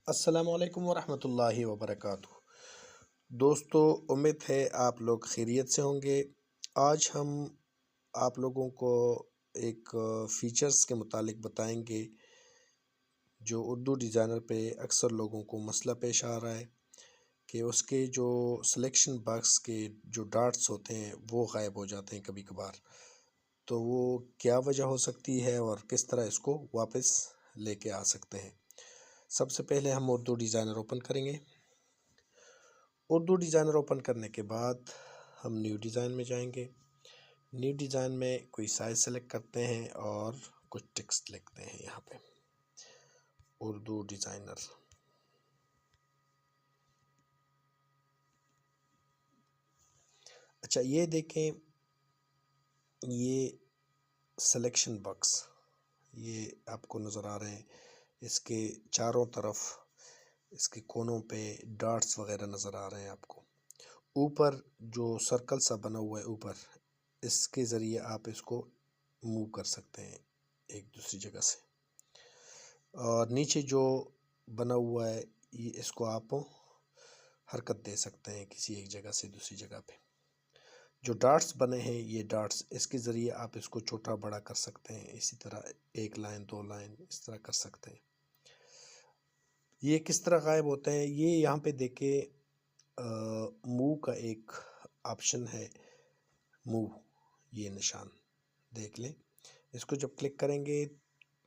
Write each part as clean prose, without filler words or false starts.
السلام علیکم ورحمۃ اللہ وبرکاتہ۔ دوستو، امید ہے آپ لوگ خیریت سے ہوں گے۔ آج ہم آپ لوگوں کو ایک فیچرز کے متعلق بتائیں گے جو اردو ڈیزائنر پہ اکثر لوگوں کو مسئلہ پیش آ رہا ہے کہ اس کے جو سلیکشن باکس کے جو ڈاٹس ہوتے ہیں وہ غائب ہو جاتے ہیں کبھی کبھار۔ تو وہ کیا وجہ ہو سکتی ہے اور کس طرح اس کو واپس لے کے آ سکتے ہیں۔ سب سے پہلے ہم اردو ڈیزائنر اوپن کریں گے۔ اردو ڈیزائنر اوپن کرنے کے بعد ہم نیو ڈیزائن میں جائیں گے۔ نیو ڈیزائن میں کوئی سائز سلیکٹ کرتے ہیں اور کچھ ٹیکسٹ لکھتے ہیں یہاں پہ اردو ڈیزائنر۔ اچھا، یہ دیکھیں، یہ سلیکشن باکس یہ آپ کو نظر آ رہے ہیں۔ اس کے چاروں طرف اس کے کونوں پہ ڈاٹس وغیرہ نظر آ رہے ہیں آپ کو۔ اوپر جو سرکل سا بنا ہوا ہے اوپر، اس کے ذریعے آپ اس کو موو کر سکتے ہیں ایک دوسری جگہ سے۔ اور نیچے جو بنا ہوا ہے یہ اس کو آپ حرکت دے سکتے ہیں کسی ایک جگہ سے دوسری جگہ پہ۔ جو ڈاٹس بنے ہیں یہ ڈاٹس، اس کے ذریعے آپ اس کو چھوٹا بڑا کر سکتے ہیں۔ اسی طرح ایک لائن دو لائن اس طرح کر سکتے ہیں۔ یہ کس طرح غائب ہوتا ہے؟ یہ یہاں پہ دیکھیں، موو کا ایک آپشن ہے، موو، یہ نشان دیکھ لیں۔ اس کو جب کلک کریں گے،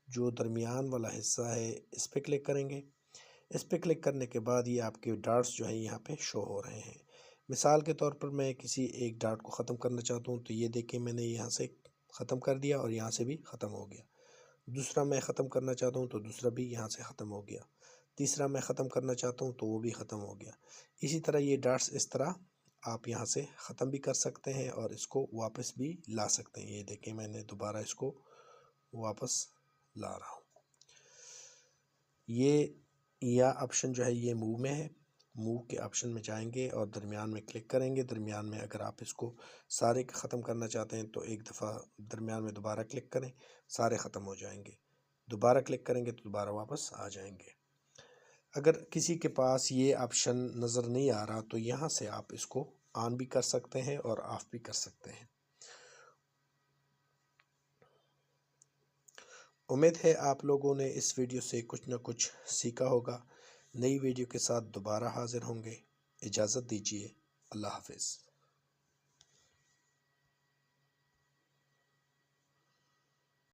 جو درمیان والا حصہ ہے اس پہ کلک کریں گے۔ اس پہ کلک کرنے کے بعد یہ آپ کے ڈاٹس جو ہیں یہاں پہ شو ہو رہے ہیں۔ مثال کے طور پر میں کسی ایک ڈاٹ کو ختم کرنا چاہتا ہوں تو یہ دیکھیں، میں نے یہاں سے ختم کر دیا اور یہاں سے بھی ختم ہو گیا۔ دوسرا میں ختم کرنا چاہتا ہوں تو دوسرا بھی یہاں سے ختم ہو گیا۔ تیسرا میں ختم کرنا چاہتا ہوں تو وہ بھی ختم ہو گیا۔ اسی طرح یہ ڈاٹس اس طرح آپ یہاں سے ختم بھی کر سکتے ہیں اور اس کو واپس بھی لا سکتے ہیں۔ یہ دیکھیں، میں نے دوبارہ اس کو واپس لا رہا ہوں۔ یہ آپشن جو ہے یہ موو میں ہے۔ موو کے آپشن میں جائیں گے اور درمیان میں کلک کریں گے۔ درمیان میں اگر آپ اس کو سارے ختم کرنا چاہتے ہیں تو ایک دفعہ درمیان میں دوبارہ کلک کریں، سارے ختم ہو جائیں گے۔ دوبارہ کلک کریں گے تو دوبارہ واپس آ جائیں گے۔ اگر کسی کے پاس یہ آپشن نظر نہیں آ رہا تو یہاں سے آپ اس کو آن بھی کر سکتے ہیں اور آف بھی کر سکتے ہیں۔ امید ہے آپ لوگوں نے اس ویڈیو سے کچھ نہ کچھ سیکھا ہوگا۔ نئی ویڈیو کے ساتھ دوبارہ حاضر ہوں گے۔ اجازت دیجیے، اللہ حافظ۔